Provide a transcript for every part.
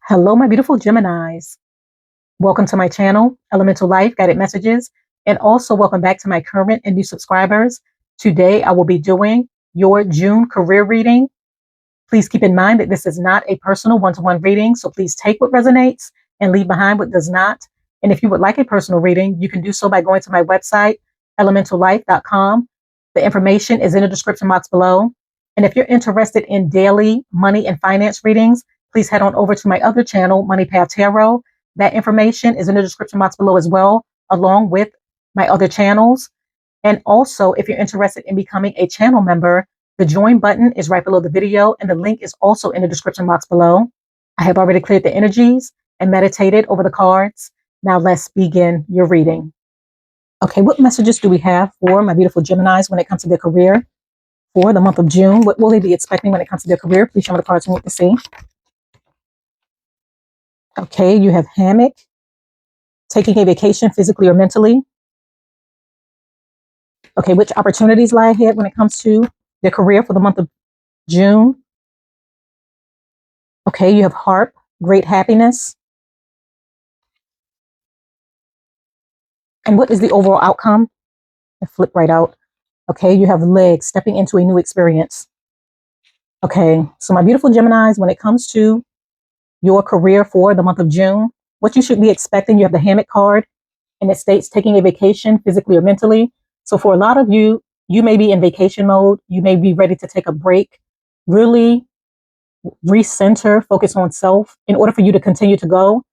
Hello, my beautiful Geminis. Welcome to my channel, EleMental Lyfe Guided Messages, and also welcome back to my current and new subscribers. Today, I will be doing your June career reading. Please keep in mind that this is not a personal one-to-one reading, so please take what resonates and leave behind what does not. And if you would like a personal reading, you can do so by going to my website, ElementalLyfe.com. The information is in the description box below. And if you're interested in daily money and finance readings, please head on over to my other channel, Money Path Tarot. That information is in the description box below as well, along with my other channels. And also, if you're interested in becoming a channel member, the join button is right below the video, and the link is also in the description box below. I have already cleared the energies and meditated over the cards. Now let's begin your reading. Okay, what messages do we have for my beautiful Geminis when it comes to their career for the month of June? What will they be expecting when it comes to their career? Please show me the cards we need to see. Okay, you have hammock, taking a vacation physically or mentally. Okay, which opportunities lie ahead when it comes to their career for the month of June? Okay, you have harp, great happiness. And what is the overall outcome? I flip right out. Okay, you have legs, stepping into a new experience. Okay, so my beautiful Geminis, when it comes to your career for the month of June, what you should be expecting, you have the hammock card, and it states taking a vacation physically or mentally. So for a lot of you, you may be in vacation mode. You may be ready to take a break, really recenter, focus on self in order for you to continue to go.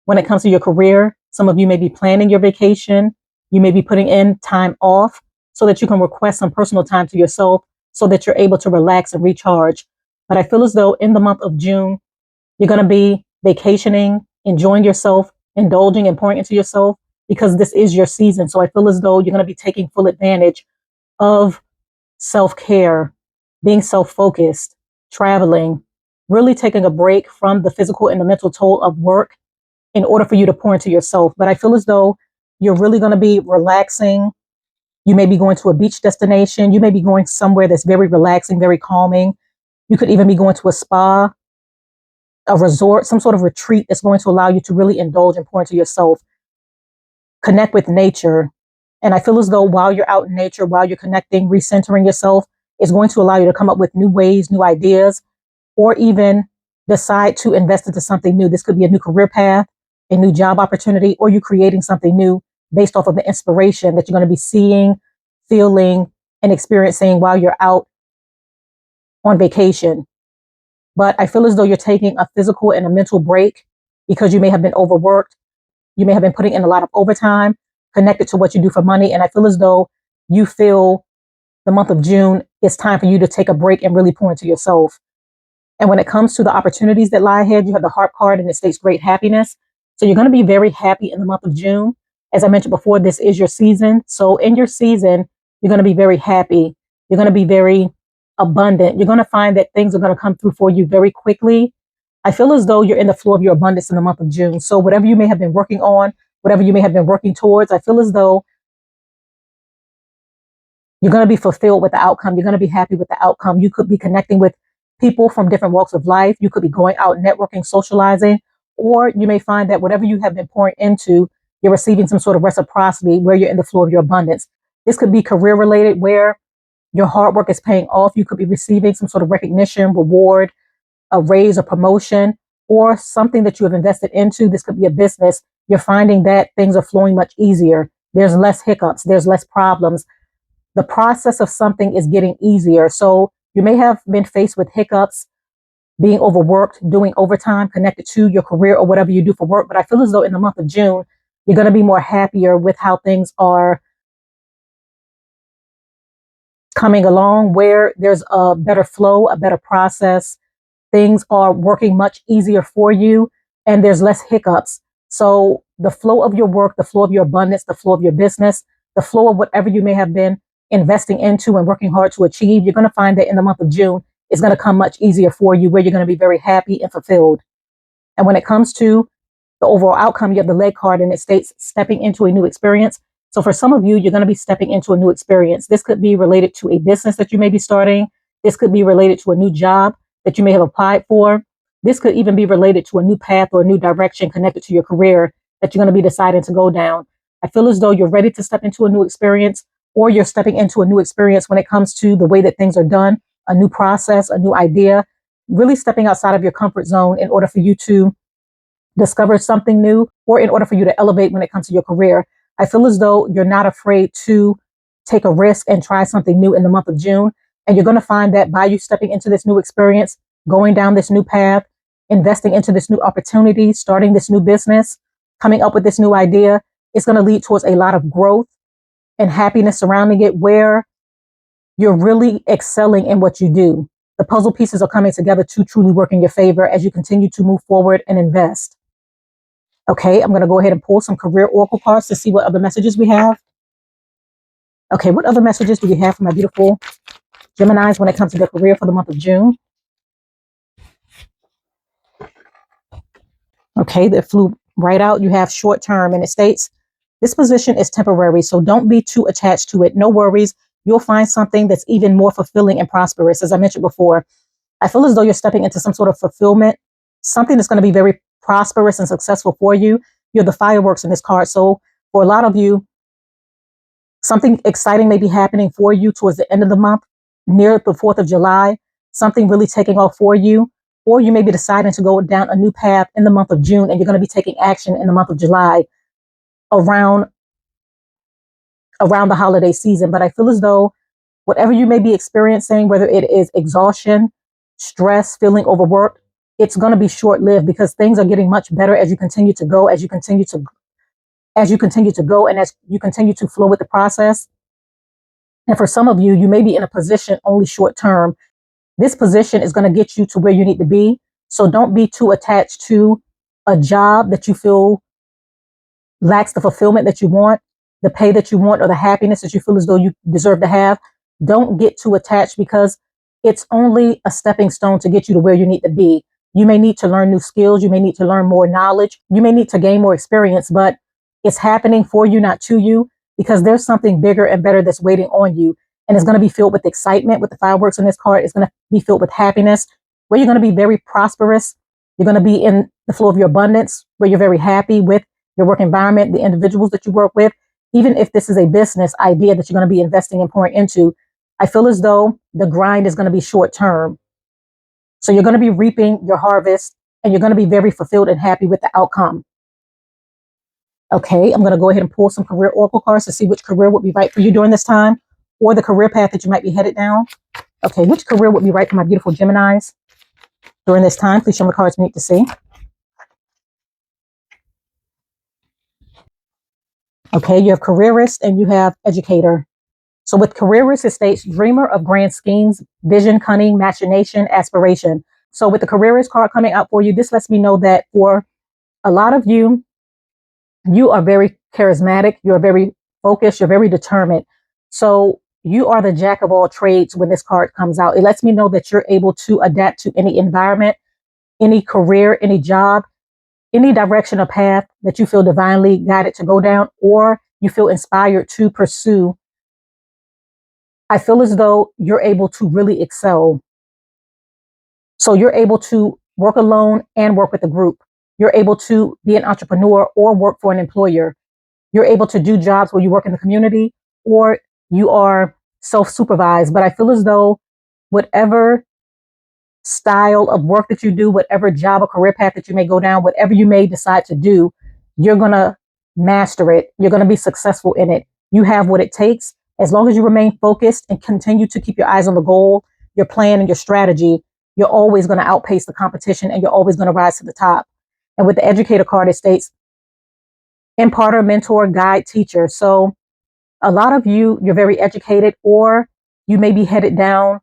When it comes to your career, some of you may be planning your vacation. You may be putting in time off so that you can request some personal time to yourself so that you're able to relax and recharge. But I feel as though in the month of June, you're going to be vacationing, enjoying yourself, indulging and pouring into yourself because this is your season. So I feel as though you're going to be taking full advantage of self-care, being self-focused, traveling, really taking a break from the physical and the mental toll of work in order for you to pour into yourself. But I feel as though you're really going to be relaxing. You may be going to a beach destination. You may be going somewhere that's very relaxing, very calming. You could even be going to a spa, a resort, some sort of retreat that's going to allow you to really indulge and pour into yourself, connect with nature. And I feel as though while you're out in nature, while you're connecting, recentering yourself, is going to allow you to come up with new ways, new ideas, or even decide to invest into something new. This could be a new career path, a new job opportunity, or you creating something new based off of the inspiration that you're going to be seeing, feeling, and experiencing while you're out on vacation. But I feel as though you're taking a physical and a mental break because you may have been overworked. You may have been putting in a lot of overtime connected to what you do for money. And I feel as though you feel the month of June, it's time for you to take a break and really pour into yourself. And when it comes to the opportunities that lie ahead, you have the harp card and it states great happiness. So you're going to be very happy in the month of June. As I mentioned before, this is your season. So in your season, you're going to be very happy. You're going to be very abundant. You're going to find that things are going to come through for you very quickly. I feel as though you're in the flow of your abundance in the month of June. So whatever you may have been working on, whatever you may have been working towards, I feel as though you're going to be fulfilled with the outcome. You're going to be happy with the outcome. You could be connecting with people from different walks of life. You could be going out networking, socializing, or you may find that whatever you have been pouring into, you're receiving some sort of reciprocity where you're in the flow of your abundance. This could be career related where your hard work is paying off. You could be receiving some sort of recognition, reward, a raise, a promotion, or something that you have invested into. This could be a business. You're finding that things are flowing much easier. There's less hiccups. There's less problems. The process of something is getting easier. So you may have been faced with hiccups, being overworked, doing overtime connected to your career or whatever you do for work. But I feel as though in the month of June, you're going to be more happier with how things are coming along, where there's a better flow, a better process. Things are working much easier for you and there's less hiccups. So the flow of your work, the flow of your abundance, the flow of your business, the flow of whatever you may have been investing into and working hard to achieve, you're going to find that in the month of June, it's going to come much easier for you where you're going to be very happy and fulfilled. And when it comes to the overall outcome, you have the leg card and it states stepping into a new experience. So for some of you, you're going to be stepping into a new experience. This could be related to a business that you may be starting. This could be related to a new job that you may have applied for. This could even be related to a new path or a new direction connected to your career that you're going to be deciding to go down. I feel as though you're ready to step into a new experience, or you're stepping into a new experience when it comes to the way that things are done, a new process, a new idea, really stepping outside of your comfort zone in order for you to discover something new, or in order for you to elevate when it comes to your career. I feel as though you're not afraid to take a risk and try something new in the month of June. And you're going to find that by you stepping into this new experience, going down this new path, investing into this new opportunity, starting this new business, coming up with this new idea, it's going to lead towards a lot of growth and happiness surrounding it, where you're really excelling in what you do. The puzzle pieces are coming together to truly work in your favor as you continue to move forward and invest. Okay, I'm going to go ahead and pull some career oracle cards to see what other messages we have. Okay, what other messages do we have for my beautiful Geminis when it comes to their career for the month of June? Okay, that flew right out. You have short term, and it states, this position is temporary, so don't be too attached to it. No worries. You'll find something that's even more fulfilling and prosperous. As I mentioned before, I feel as though you're stepping into some sort of fulfillment, something that's going to be very prosperous and successful for you. You're the fireworks in this card. So for a lot of you, something exciting may be happening for you towards the end of the month, near the 4th of July, something really taking off for you. Or you may be deciding to go down a new path in the month of June, and you're going to be taking action in the month of July around the holiday season. But I feel as though whatever you may be experiencing, whether it is exhaustion, stress, feeling overworked, it's going to be short-lived, because things are getting much better as you continue to go, as you continue to go, and as you continue to flow with the process. And for some of you, you may be in a position only short term. This position is going to get you to where you need to be. So don't be too attached to a job that you feel lacks the fulfillment that you want, the pay that you want, or the happiness that you feel as though you deserve to have. Don't get too attached, because it's only a stepping stone to get you to where you need to be. You may need to learn new skills. You may need to learn more knowledge. You may need to gain more experience, but it's happening for you, not to you, because there's something bigger and better that's waiting on you. And it's going to be filled with excitement. With the fireworks in this card, it's going to be filled with happiness, where you're going to be very prosperous. You're going to be in the flow of your abundance, where you're very happy with your work environment, the individuals that you work with. Even if this is a business idea that you're going to be investing and pouring into, I feel as though the grind is going to be short term. So you're going to be reaping your harvest, and you're going to be very fulfilled and happy with the outcome. Okay, I'm going to go ahead and pull some career oracle cards to see which career would be right for you during this time, or the career path that you might be headed down. Okay, which career would be right for my beautiful Geminis during this time? Please show me the cards we need to see. Okay, you have careerist and you have educator. So with careerist, it states dreamer of grand schemes, vision, cunning, machination, aspiration. So with the careerist card coming out for you, this lets me know that for a lot of you, you are very charismatic, you're very focused, you're very determined. So you are the jack of all trades when this card comes out. It lets me know that you're able to adapt to any environment, any career, any job, any direction or path that you feel divinely guided to go down, or you feel inspired to pursue. I feel as though you're able to really excel. So you're able to work alone and work with a group. You're able to be an entrepreneur or work for an employer. You're able to do jobs where you work in the community, or you are self-supervised. But I feel as though whatever style of work that you do, whatever job or career path that you may go down, whatever you may decide to do, you're going to master it. You're going to be successful in it. You have what it takes. As long as you remain focused and continue to keep your eyes on the goal, your plan, and your strategy, you're always going to outpace the competition, and you're always going to rise to the top. And with the educator card, it states imparter, mentor, guide, teacher. So a lot of you, you're very educated, or you may be headed down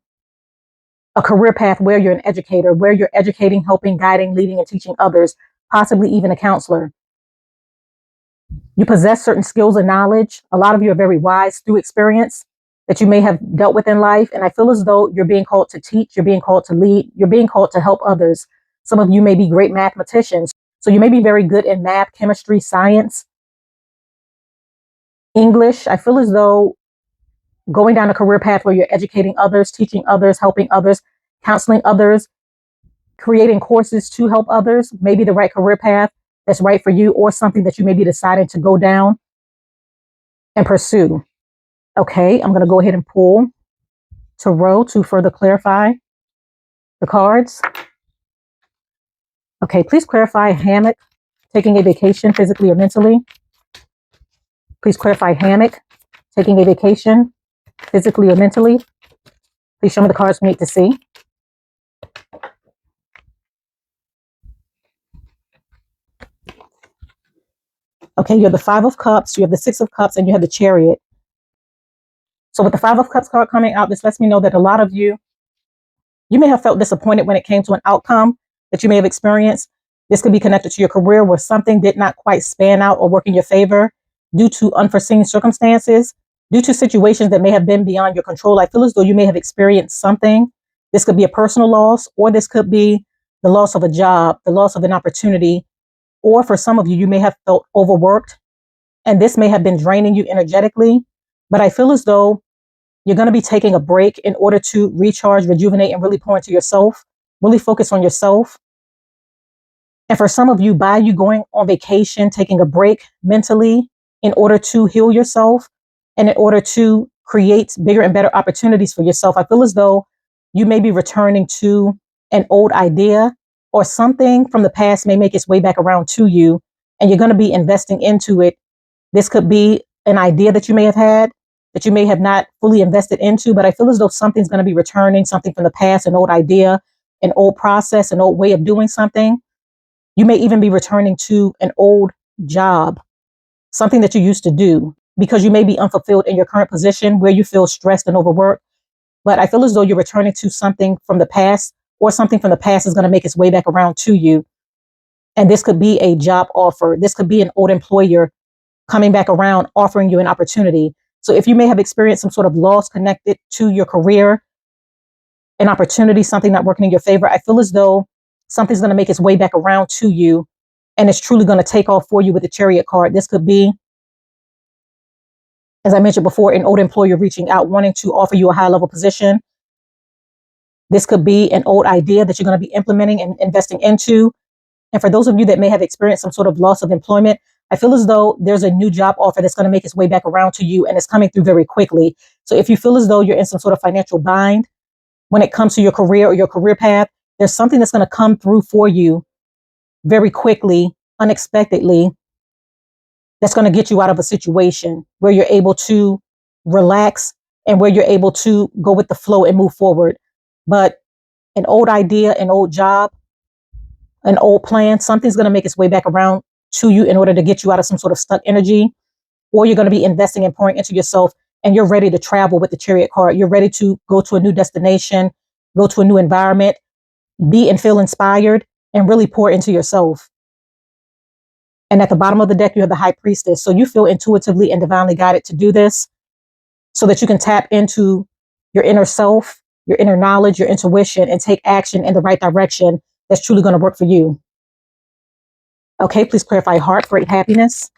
a career path where you're an educator, where you're educating, helping, guiding, leading, and teaching others, possibly even a counselor. You possess certain skills and knowledge. A lot of you are very wise through experience that you may have dealt with in life. And I feel as though you're being called to teach, you're being called to lead, you're being called to help others. Some of you may be great mathematicians. So you may be very good in math, chemistry, science, English. I feel as though going down a career path where you're educating others, teaching others, helping others, counseling others creating courses to help others, maybe the right career path that's right for you, or something that you may be deciding to go down and pursue. Okay, I'm going to go ahead and pull Tarot to further clarify the cards. Okay, please clarify hammock, taking a vacation physically or mentally. Please clarify hammock, taking a vacation physically or mentally. Please show me the cards we need to see. Okay, you have the Five of Cups, you have the Six of Cups, and you have the Chariot. So with the Five of Cups card coming out, this lets me know that a lot of you may have felt disappointed when it came to an outcome that you may have experienced. This could be connected to your career where something did not quite span out or work in your favor due to unforeseen circumstances, due to situations that may have been beyond your control. I feel as though you may have experienced something. This could be a personal loss, or this could be the loss of a job, the loss of an opportunity, or for some of you, you may have felt overworked, and this may have been draining you energetically. But I feel as though you're going to be taking a break in order to recharge, rejuvenate, and really pour into yourself, really focus on yourself. And for some of you, by you going on vacation, taking a break mentally in order to heal yourself and in order to create bigger and better opportunities for yourself, I feel as though you may be returning to an old idea, or something from the past may make its way back around to you, and you're going to be investing into it. This could be an idea that you may have had that you may have not fully invested into, but I feel as though something's going to be returning, something from the past, an old idea, an old process, an old way of doing something. You may even be returning to an old job, something that you used to do, because you may be unfulfilled in your current position where you feel stressed and overworked. But I feel as though you're returning to something from the past, or something from the past is going to make its way back around to you. And this could be a job offer. This could be an old employer coming back around, offering you an opportunity. So if you may have experienced some sort of loss connected to your career, an opportunity, something not working in your favor, I feel as though something's going to make its way back around to you, and it's truly going to take off for you with the Chariot card. This could be, as I mentioned before, an old employer reaching out, wanting to offer you a high level position. This could be an old idea that you're going to be implementing and investing into. And for those of you that may have experienced some sort of loss of employment, I feel as though there's a new job offer that's going to make its way back around to you, and it's coming through very quickly. So if you feel as though you're in some sort of financial bind when it comes to your career or your career path, there's something that's going to come through for you very quickly, unexpectedly, that's going to get you out of a situation where you're able to relax and where you're able to go with the flow and move forward. But an old idea, an old job, an old plan, something's going to make its way back around to you in order to get you out of some sort of stuck energy, or you're going to be investing and pouring into yourself, and you're ready to travel with the Chariot card. You're ready to go to a new destination, go to a new environment, be and feel inspired, and really pour into yourself. And at the bottom of the deck, you have the High Priestess. So you feel intuitively and divinely guided to do this so that you can tap into your inner self, your inner knowledge, your intuition, and take action in the right direction that's truly going to work for you. Okay, please clarify heart, great happiness.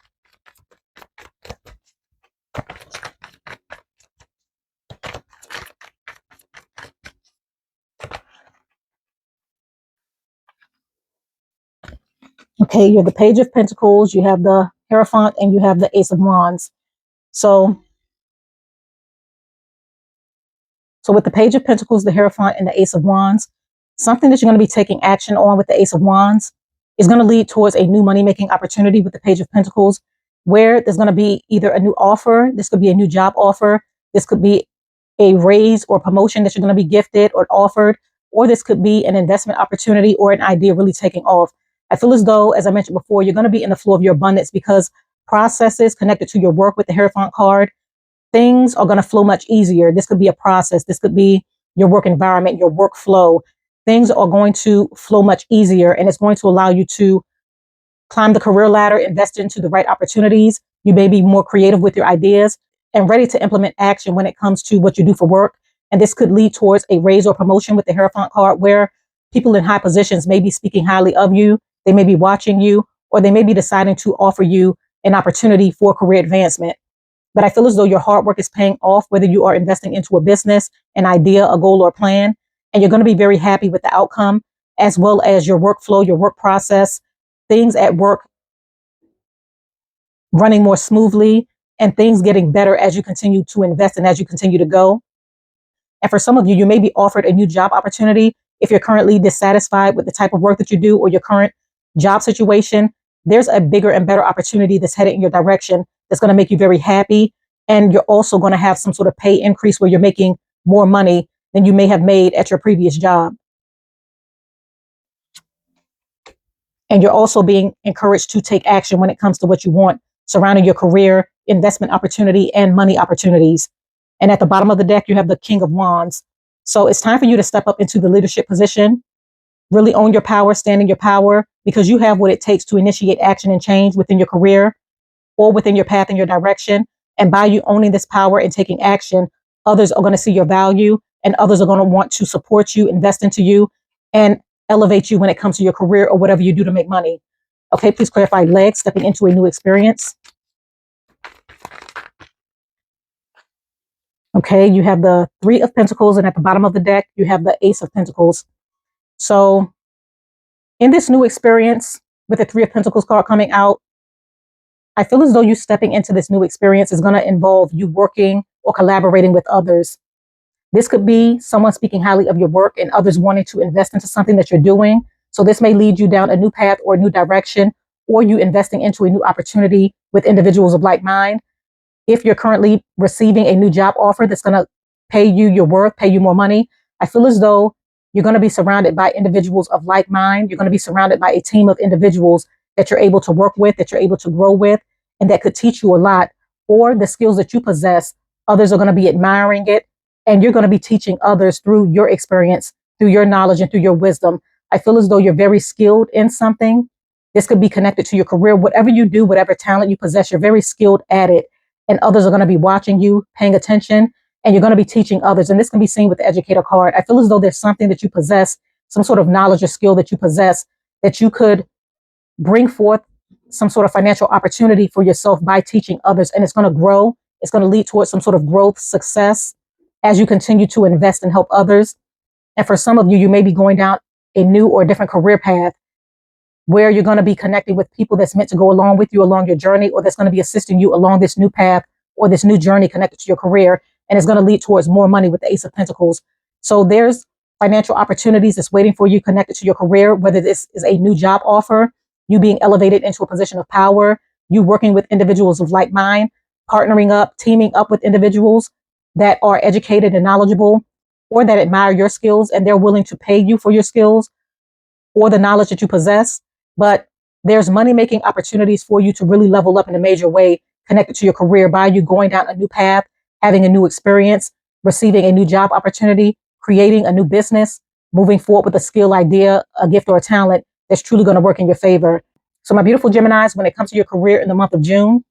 Okay, you have the Page of Pentacles, you have the Hierophant, and you have the Ace of Wands. So with the Page of Pentacles, the Hierophant, and the Ace of Wands, something that you're going to be taking action on with the Ace of Wands is going to lead towards a new money-making opportunity with the Page of Pentacles, where there's going to be either a new offer, this could be a new job offer, this could be a raise or promotion that you're going to be gifted or offered, or this could be an investment opportunity or an idea really taking off. I feel as though, as I mentioned before, you're going to be in the flow of your abundance because processes connected to your work with the Hierophant card, things are going to flow much easier. This could be a process. This could be your work environment, your workflow. Things are going to flow much easier, and it's going to allow you to climb the career ladder, invest into the right opportunities. You may be more creative with your ideas and ready to implement action when it comes to what you do for work. And this could lead towards a raise or promotion with the Hierophant card, where people in high positions may be speaking highly of you. They may be watching you, or they may be deciding to offer you an opportunity for career advancement. But I feel as though your hard work is paying off, whether you are investing into a business, an idea, a goal, or a plan, and you're going to be very happy with the outcome. as well as your workflow, your work process, things at work running more smoothly, and things getting better as you continue to invest and as you continue to go. And for some of you, you may be offered a new job opportunity. If you're currently dissatisfied with the type of work that you do or your current job situation, there's a bigger and better opportunity that's headed in your direction that's going to make you very happy. And you're also going to have some sort of pay increase where you're making more money than you may have made at your previous job. And you're also being encouraged to take action when it comes to what you want surrounding your career, investment opportunity, and money opportunities. And at the bottom of the deck, you have the King of Wands. So it's time for you to step up into the leadership position, really own your power, stand in your power, because you have what it takes to initiate action and change within your career or within your path and your direction. And by you owning this power and taking action, others are going to see your value and others are going to want to support you, invest into you, and elevate you when it comes to your career or whatever you do to make money. Okay, please clarify legs, stepping into a new experience. Okay, you have the Three of Pentacles, and at the bottom of the deck, you have the Ace of Pentacles. So in this new experience, with the Three of Pentacles card coming out, I feel as though you stepping into this new experience is going to involve you working or collaborating with others. This could be someone speaking highly of your work and others wanting to invest into something that you're doing. So this may lead you down a new path or a new direction, or you investing into a new opportunity with individuals of like mind. If you're currently receiving a new job offer that's going to pay you your worth, pay you more money, I feel as though you're going to be surrounded by individuals of like mind. You're going to be surrounded by a team of individuals that you're able to work with, that you're able to grow with, and that could teach you a lot. Or the skills that you possess, others are going to be admiring it, and you're going to be teaching others through your experience, through your knowledge, and through your wisdom. I feel as though you're very skilled in something. This could be connected to your career. Whatever you do, whatever talent you possess, you're very skilled at it. And others are going to be watching you, paying attention, and you're going to be teaching others. And this can be seen with the educator card. I feel as though there's something that you possess, some sort of knowledge or skill that you possess, that you could bring forth some sort of financial opportunity for yourself by teaching others. And it's going to grow. It's going to lead towards some sort of growth, success, as you continue to invest and help others. And for some of you, you may be going down a new or different career path where you're going to be connecting with people that's meant to go along with you along your journey, or that's going to be assisting you along this new path or this new journey connected to your career. And it's going to lead towards more money with the Ace of Pentacles. So there's financial opportunities that's waiting for you connected to your career, whether this is a new job offer, you being elevated into a position of power, you working with individuals of like mind, partnering up, teaming up with individuals that are educated and knowledgeable, or that admire your skills and they're willing to pay you for your skills or the knowledge that you possess. But there's money-making opportunities for you to really level up in a major way connected to your career by you going down a new path, having a new experience, receiving a new job opportunity, creating a new business, moving forward with a skill, idea, a gift, or a talent that's truly going to work in your favor. So my beautiful Geminis, when it comes to your career in the month of June,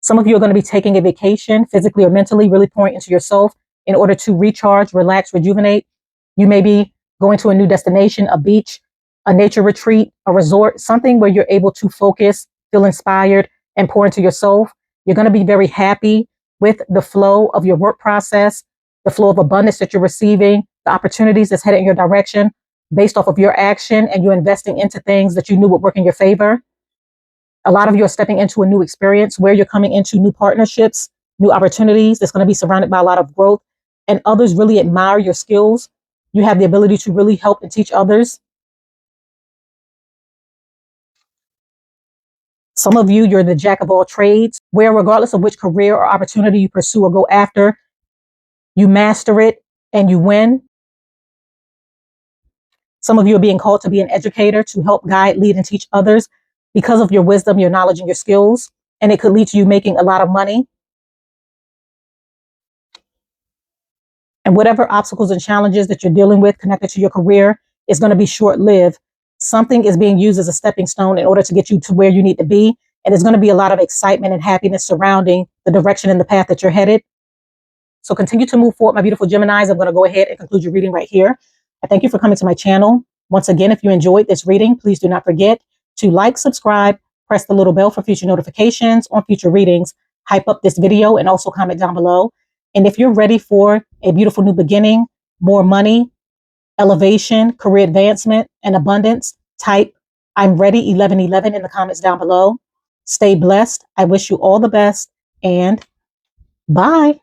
some of you are going to be taking a vacation physically or mentally, really pouring into yourself in order to recharge, relax, rejuvenate. You may be going to a new destination, a beach, a nature retreat, a resort, something where you're able to focus, feel inspired, and pour into yourself. You're going to be very happy with the flow of your work process, the flow of abundance that you're receiving, the opportunities that's headed in your direction based off of your action, and you're investing into things that you knew would work in your favor. A lot of you are stepping into a new experience where you're coming into new partnerships, new opportunities that's going to be surrounded by a lot of growth, and others really admire your skills. You have the ability to really help and teach others. Some of you, you're the jack of all trades, where regardless of which career or opportunity you pursue or go after, you master it and you win. Some of you are being called to be an educator, to help guide, lead, and teach others because of your wisdom, your knowledge, and your skills. And it could lead to you making a lot of money. And whatever obstacles and challenges that you're dealing with connected to your career is going to be short-lived. Something is being used as a stepping stone in order to get you to where you need to be. And there's going to be a lot of excitement and happiness surrounding the direction and the path that you're headed. So continue to move forward, my beautiful Geminis. I'm going to go ahead and conclude your reading right here. I thank you for coming to my channel. Once again, if you enjoyed this reading, please do not forget to like, subscribe, press the little bell for future notifications on future readings, hype up this video, and also comment down below. And if you're ready for a beautiful new beginning, more money, elevation, career advancement, and abundance, type I'm ready 1111 in the comments down below. Stay blessed. I wish you all the best, and bye.